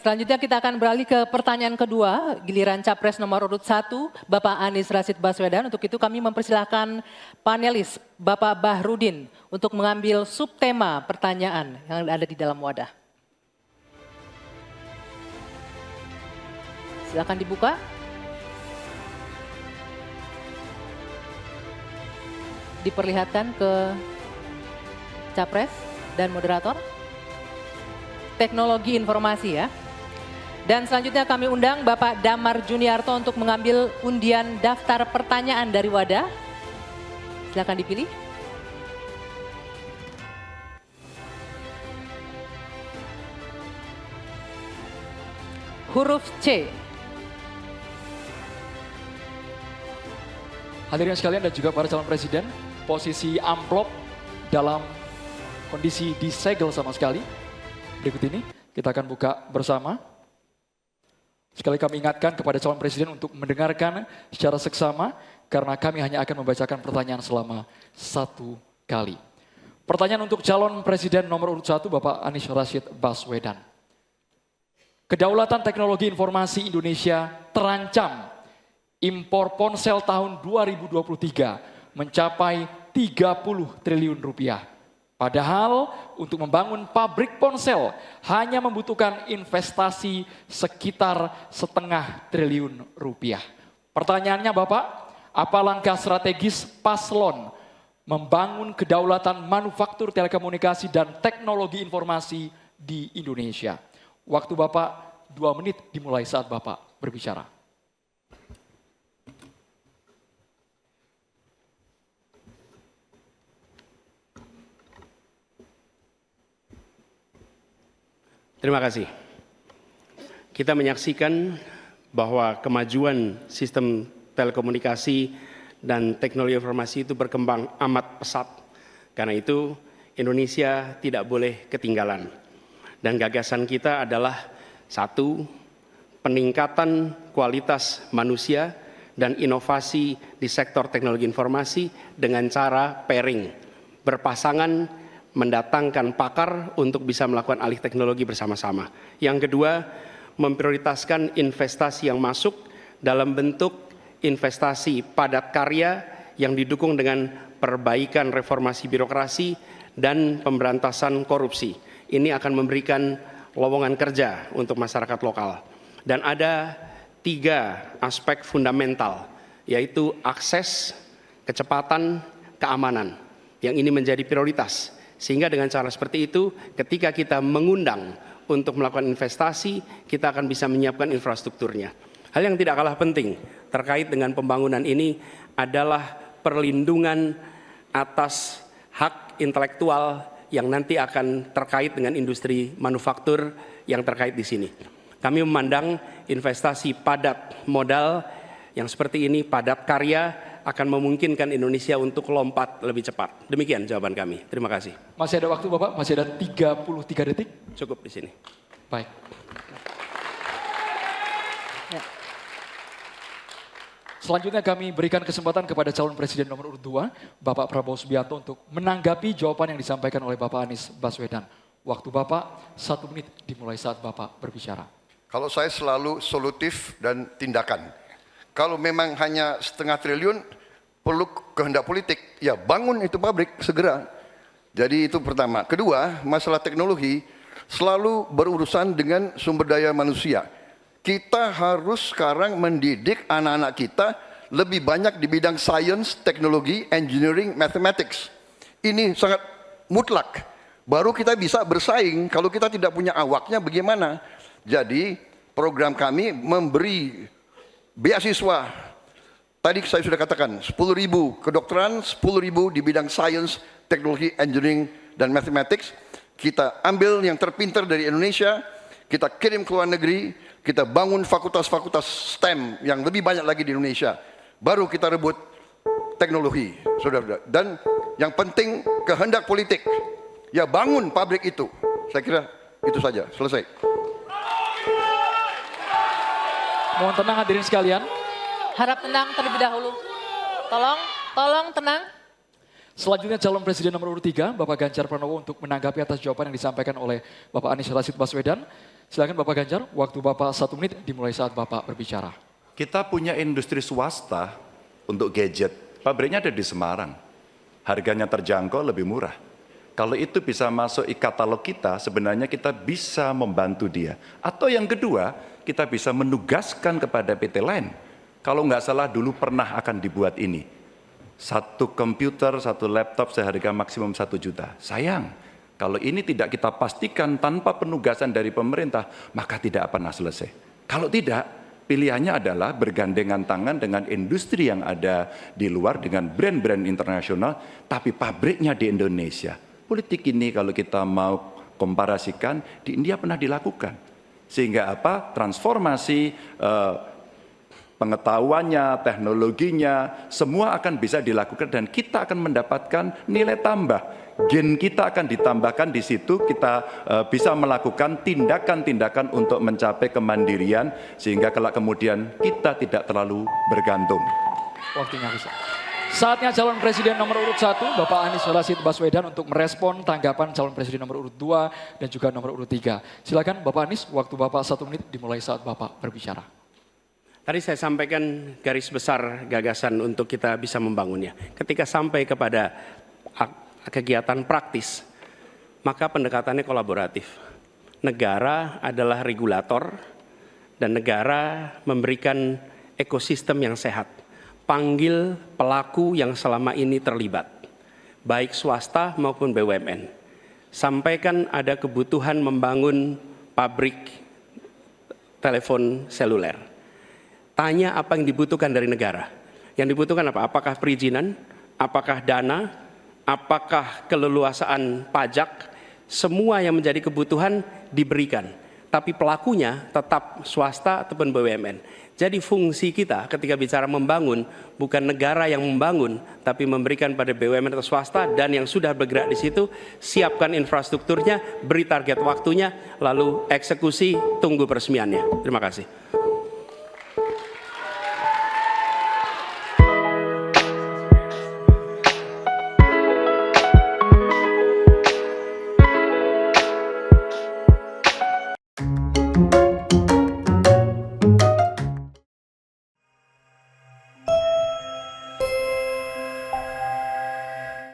selanjutnya kita akan beralih ke pertanyaan kedua, giliran Capres nomor urut 1, Bapak Anies Rashid Baswedan. Untuk itu kami mempersilahkan panelis Bapak Bahrudin untuk mengambil subtema pertanyaan yang ada di dalam wadah. Silakan dibuka. Diperlihatkan ke Capres dan moderator. Teknologi informasi ya. Dan selanjutnya kami undang Bapak Damar Juniarto untuk mengambil undian daftar pertanyaan dari wadah. Silakan dipilih. Huruf C. Hadirin sekalian dan juga para calon presiden, posisi amplop dalam kondisi disegel sama sekali. Berikut ini kita akan buka bersama. Sekali kami ingatkan kepada calon presiden untuk mendengarkan secara seksama karena kami hanya akan membacakan pertanyaan selama 1 kali. Pertanyaan untuk calon presiden nomor urut 1 Bapak Anies Rashid Baswedan. Kedaulatan teknologi informasi Indonesia terancam. Impor ponsel tahun 2023 mencapai 30 triliun rupiah. Padahal untuk membangun pabrik ponsel hanya membutuhkan investasi sekitar setengah triliun rupiah. Pertanyaannya Bapak, apa langkah strategis paslon membangun kedaulatan manufaktur telekomunikasi dan teknologi informasi di Indonesia? Waktu Bapak 2 menit dimulai saat Bapak berbicara. Terima kasih. Kita menyaksikan bahwa kemajuan sistem telekomunikasi dan teknologi informasi itu berkembang amat pesat. Karena itu Indonesia tidak boleh ketinggalan. Dan gagasan kita adalah 1, peningkatan kualitas manusia dan inovasi di sektor teknologi informasi dengan cara pairing, berpasangan, mendatangkan pakar untuk bisa melakukan alih teknologi bersama-sama. Yang kedua, memprioritaskan investasi yang masuk dalam bentuk investasi padat karya yang didukung dengan perbaikan reformasi birokrasi dan pemberantasan korupsi. Ini akan memberikan lowongan kerja untuk masyarakat lokal. Dan ada 3 aspek fundamental, yaitu akses, kecepatan, keamanan. Yang ini menjadi prioritas. Sehingga dengan cara seperti itu, ketika kita mengundang untuk melakukan investasi, kita akan bisa menyiapkan infrastrukturnya. Hal yang tidak kalah penting terkait dengan pembangunan ini adalah perlindungan atas hak intelektual yang nanti akan terkait dengan industri manufaktur yang terkait di sini. Kami memandang investasi padat modal yang seperti ini, padat karya, akan memungkinkan Indonesia untuk lompat lebih cepat. Demikian jawaban kami. Terima kasih. Masih ada waktu Bapak? Masih ada 33 detik? Cukup di sini. Baik. Ya. Selanjutnya kami berikan kesempatan kepada calon presiden nomor urut 2, Bapak Prabowo Subianto untuk menanggapi jawaban yang disampaikan oleh Bapak Anies Baswedan. Waktu Bapak 1 menit dimulai saat Bapak berbicara. Kalau saya selalu solutif dan tindakan. Kalau memang hanya setengah triliun, perlu kehendak politik. Ya bangun itu pabrik segera. Jadi itu pertama. Kedua, masalah teknologi selalu berurusan dengan sumber daya manusia. Kita harus sekarang mendidik anak-anak kita lebih banyak di bidang science, teknologi, engineering, mathematics. Ini sangat mutlak. Baru kita bisa bersaing. Kalau kita tidak punya awaknya bagaimana? Jadi program kami memberi beasiswa, tadi saya sudah katakan 10.000 kedokteran, 10.000 di bidang science, teknologi, engineering, dan mathematics. Kita ambil yang terpintar dari Indonesia, kita kirim ke luar negeri, kita bangun fakultas-fakultas STEM yang lebih banyak lagi di Indonesia. Baru kita rebut teknologi, saudara-saudara. Dan yang penting kehendak politik. Ya bangun pabrik itu. Saya kira itu saja, selesai. Mohon tenang hadirin sekalian. Harap tenang terlebih dahulu. Tolong tenang. Selanjutnya calon presiden nomor urut 3, Bapak Ganjar Pranowo untuk menanggapi atas jawaban yang disampaikan oleh Bapak Anies Rashid Baswedan. Silakan Bapak Ganjar, waktu Bapak 1 menit dimulai saat Bapak berbicara. Kita punya industri swasta untuk gadget. Pabriknya ada di Semarang. Harganya terjangkau, lebih murah. Kalau itu bisa masuk e-katalog kita, sebenarnya kita bisa membantu dia. Atau yang kedua, kita bisa menugaskan kepada PT lain. Kalau nggak salah dulu pernah akan dibuat ini. 1 komputer, 1 laptop seharga maksimum 1 juta. Sayang, kalau ini tidak kita pastikan tanpa penugasan dari pemerintah, maka tidak pernah selesai. Kalau tidak, pilihannya adalah bergandengan tangan dengan industri yang ada di luar, dengan brand-brand internasional, tapi pabriknya di Indonesia. Politik ini kalau kita mau komparasikan, di India pernah dilakukan. Sehingga apa? Transformasi pengetahuannya, teknologinya, semua akan bisa dilakukan dan kita akan mendapatkan nilai tambah. Gen kita akan ditambahkan di situ, kita bisa melakukan tindakan-tindakan untuk mencapai kemandirian, sehingga kalau kemudian kita tidak terlalu bergantung. Waktunya habis. Saatnya calon presiden nomor urut 1, Bapak Anies Rashid Baswedan untuk merespon tanggapan calon presiden nomor urut 2 dan juga nomor urut 3. Silakan Bapak Anies, waktu Bapak 1 menit dimulai saat Bapak berbicara. Tadi saya sampaikan garis besar gagasan untuk kita bisa membangunnya. Ketika sampai kepada kegiatan praktis, maka pendekatannya kolaboratif. Negara adalah regulator dan negara memberikan ekosistem yang sehat. Panggil pelaku yang selama ini terlibat, baik swasta maupun BUMN. Sampaikan ada kebutuhan membangun pabrik telepon seluler. Tanya apa yang dibutuhkan dari negara. Yang dibutuhkan apa? Apakah perizinan? Apakah dana? Apakah keleluasaan pajak? Semua yang menjadi kebutuhan diberikan. Tapi pelakunya tetap swasta ataupun BUMN. Jadi fungsi kita ketika bicara membangun, bukan negara yang membangun, tapi memberikan pada BUMN atau swasta, dan yang sudah bergerak di situ, siapkan infrastrukturnya, beri target waktunya, lalu eksekusi, tunggu peresmiannya. Terima kasih.